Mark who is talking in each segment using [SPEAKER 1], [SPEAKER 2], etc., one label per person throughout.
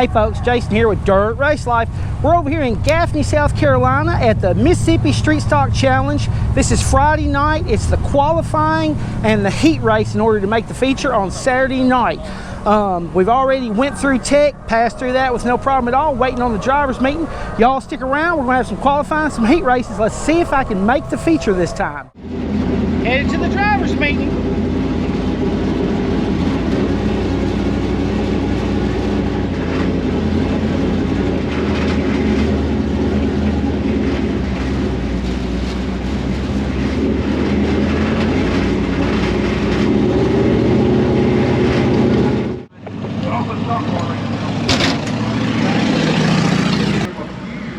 [SPEAKER 1] Hey folks, Jason here with Dirt Race Life. We're over here in Gaffney, South Carolina at the Mississippi Street Stock Challenge. This is Friday night. It's the qualifying and the heat race in order to make the feature on Saturday night. We've already went through tech, passed through that with no problem at all, waiting on the drivers meeting. Y'all stick around. We're gonna have some qualifying, some heat races. Let's see if I can make the feature this time. Headed to the drivers meeting.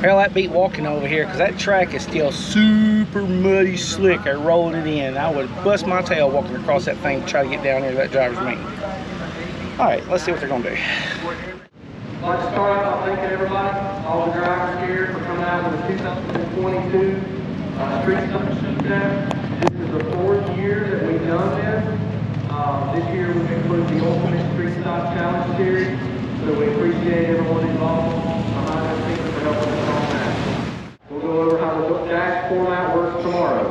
[SPEAKER 1] Hell, that beat walking over here because that track is still super muddy slick. I rolled it in. I would bust my tail walking across that thing to try to get down here to that driver's meeting. All right, let's see what they're going to do.
[SPEAKER 2] I'd like to start off thanking everybody, all the drivers here for coming out with the 2022 Street Stock Challenge. This is the 4th year that we've done this. This year we've included the Ultimate Street Stock Challenge Series, so we appreciate everyone involved. For helping us on that. We'll go over how the dash format works tomorrow.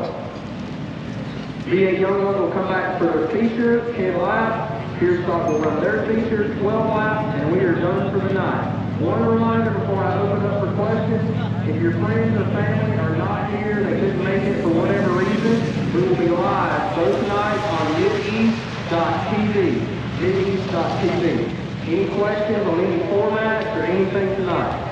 [SPEAKER 2] V8 Young Ones will come back for their features, 10 laps. Pure Stock will run their features, 12 laps, and we are done for the night. One reminder before I open up for questions, if your friends or family are not here, they couldn't make it for whatever reason, we will be live both nights on mideast.tv. mideast.tv. Any questions on any formats or anything tonight?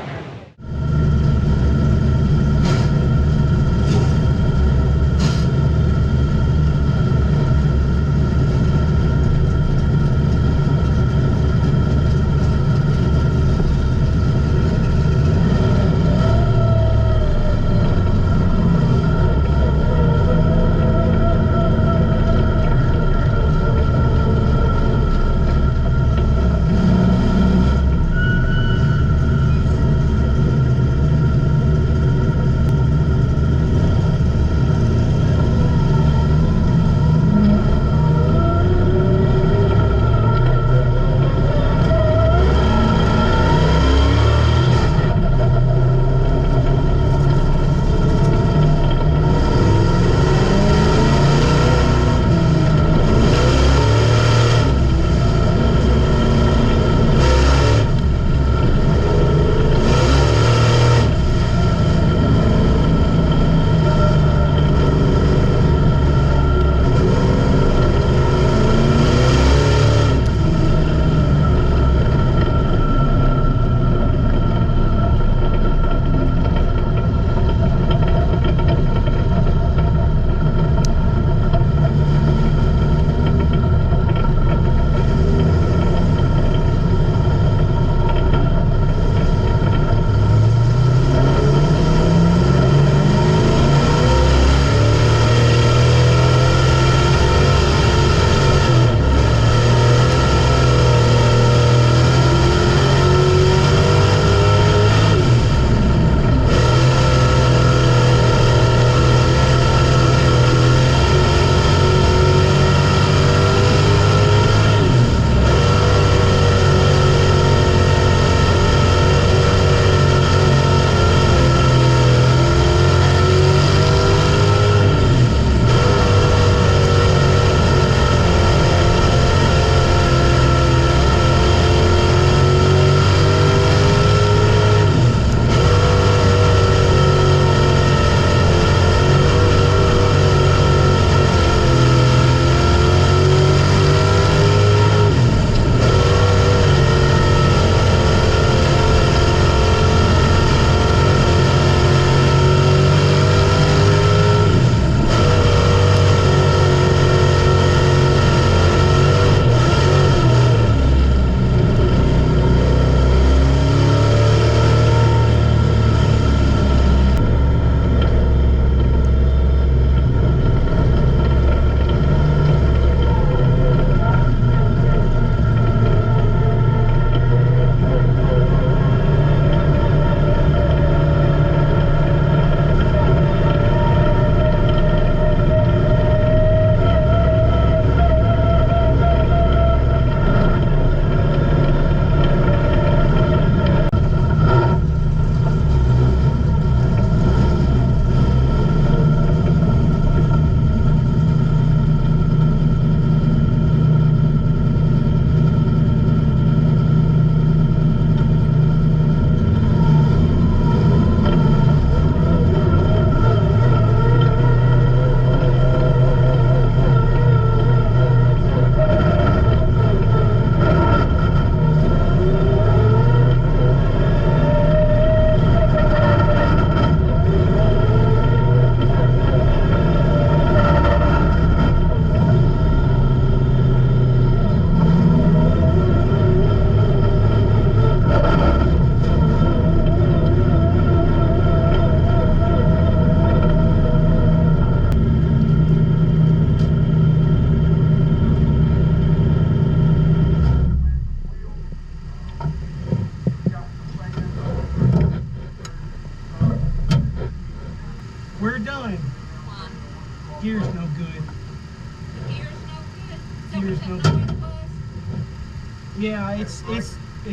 [SPEAKER 1] Yeah, it's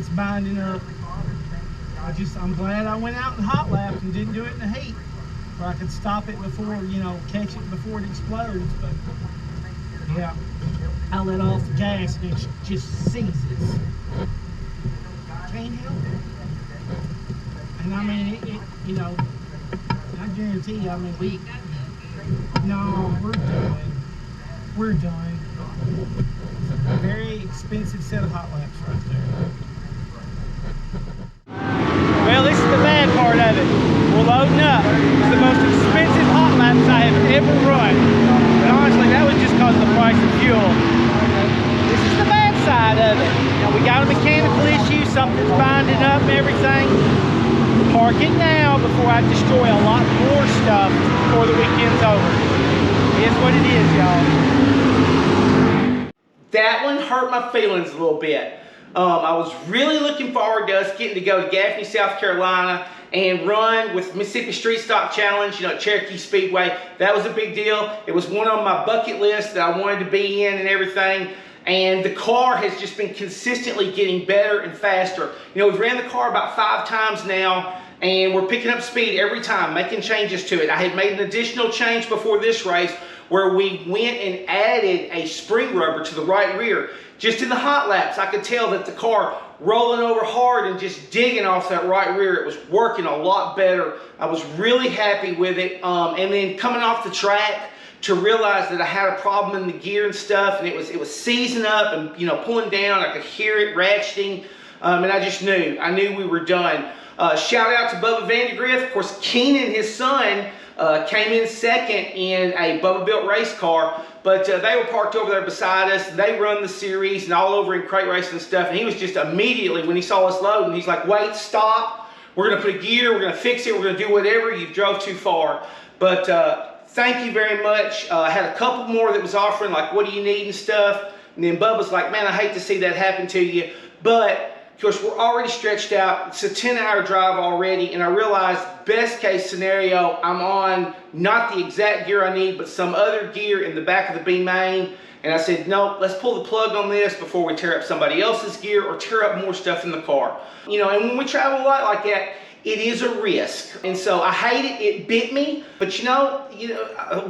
[SPEAKER 1] binding up. I'm glad I went out and hot lapped and didn't do it in the heat, where I could stop it before, you know, catch it before it explodes. But yeah, I let off the gas and it just seizes. Can't help it. And I mean, it you know, I guarantee you, I mean, no, we're done. We're done. A very expensive set of hot laps right there. Well, this is the bad part of it. We're loading up. It's the most expensive hot laps I have ever run. But honestly, that was just because of the price of fuel. This is the bad side of it. You know, we got a mechanical issue, something's binding up and everything. Park it now before I destroy a lot more stuff before the weekend's over. It is what it is, y'all. That one hurt my feelings a little bit. I was really looking forward to us getting to go to Gaffney, South Carolina and run with Mississippi Street Stock Challenge, you know, at Cherokee Speedway. That was a big deal. It was one on my bucket list that I wanted to be in and everything. And the car has just been consistently getting better and faster. You know, we've ran the car about 5 times now, and we're picking up speed every time, making changes to it. I had made an additional change before this race where we went and added a spring rubber to the right rear. Just in the hot laps, I could tell that the car rolling over hard and just digging off that right rear, it was working a lot better. I was really happy with it. And then coming off the track to realize that I had a problem in the gear and stuff, and it was seizing up and, you know, pulling down. I could hear it ratcheting, and I just knew. I knew we were done. Shout out to Bubba Vandergriff. Of course, Keenan, his son, came in second in a Bubba built race car, but they were parked over there beside us. They run the series and all over in crate racing and stuff, and he was just immediately, when he saw us loading, he's like, wait, stop. We're going to put a gear, we're going to fix it, we're going to do whatever. You drove too far. But thank you very much. I had a couple more that was offering, like, what do you need and stuff. And then Bubba's like, man, I hate to see that happen to you. But of course, we're already stretched out. It's a 10-hour drive already, and I realized best case scenario, I'm on not the exact gear I need, but some other gear in the back of the B main. And I said, no, let's pull the plug on this before we tear up somebody else's gear or tear up more stuff in the car. You know, and when we travel a lot like that, it is a risk. And so I hate it. It bit me. But you know,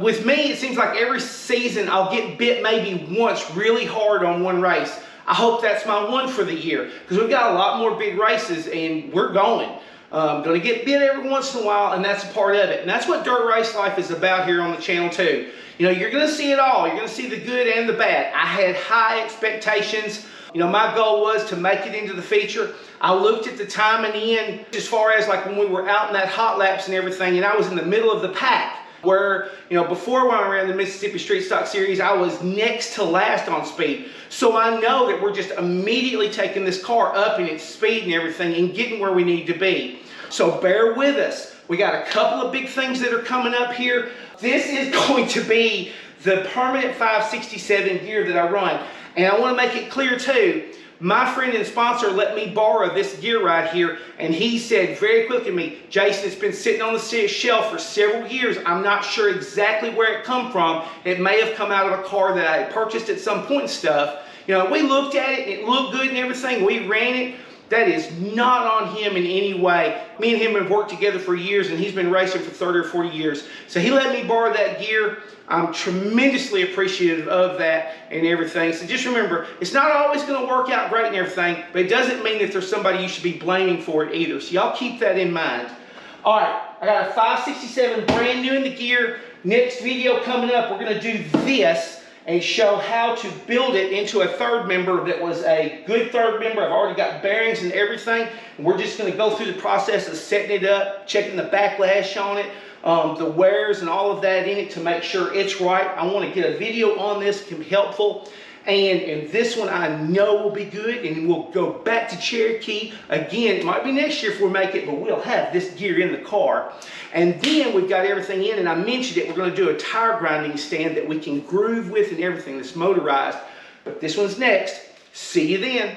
[SPEAKER 1] with me, it seems like every season I'll get bit maybe once really hard on one race. I hope that's my one for the year, because we've got a lot more big races and we're going. Going to get bit every once in a while, and that's a part of it. And that's what Dirt Race Life is about here on the channel too. You know, you're going to see it all. You're going to see the good and the bad. I had high expectations. You know, my goal was to make it into the feature. I looked at the timing in as far as like when we were out in that hot laps and everything, and I was in the middle of the pack. Where, you know, before when I ran the Mississippi Street Stock Series, I was next to last on speed. So I know that we're just immediately taking this car up in its speed and everything and getting where we need to be. So bear with us. We got a couple of big things that are coming up here. This is going to be the permanent 567 gear that I run. And I want to make it clear too, my friend and sponsor let me borrow this gear right here, and he said very quick to me, Jason, it's been sitting on the shelf for several years. I'm not sure exactly where it come from. It may have come out of a car that I had purchased at some point and stuff. You know, we looked at it, it looked good and everything. We ran it. That is not on him in any way. Me and him have worked together for years, and he's been racing for 30 or 40 years. So he let me borrow that gear. I'm tremendously appreciative of that and everything. So just remember, it's not always going to work out great and everything, but it doesn't mean that there's somebody you should be blaming for it either. So y'all keep that in mind. All right, I got a 567 brand new in the gear. Next video coming up, we're going to do this and show how to build it into a third member that was a good third member. I've already got bearings and everything. And we're just going to go through the process of setting it up, checking the backlash on it, the wears and all of that in it to make sure it's right. I want to get a video on this, can be helpful. And this one I know will be good, and we'll go back to Cherokee again. It might be next year if we make it, but we'll have this gear in the car. And then we've got everything in, and I mentioned it, we're going to do a tire grinding stand that we can groove with and everything that's motorized. But this one's next. See you then.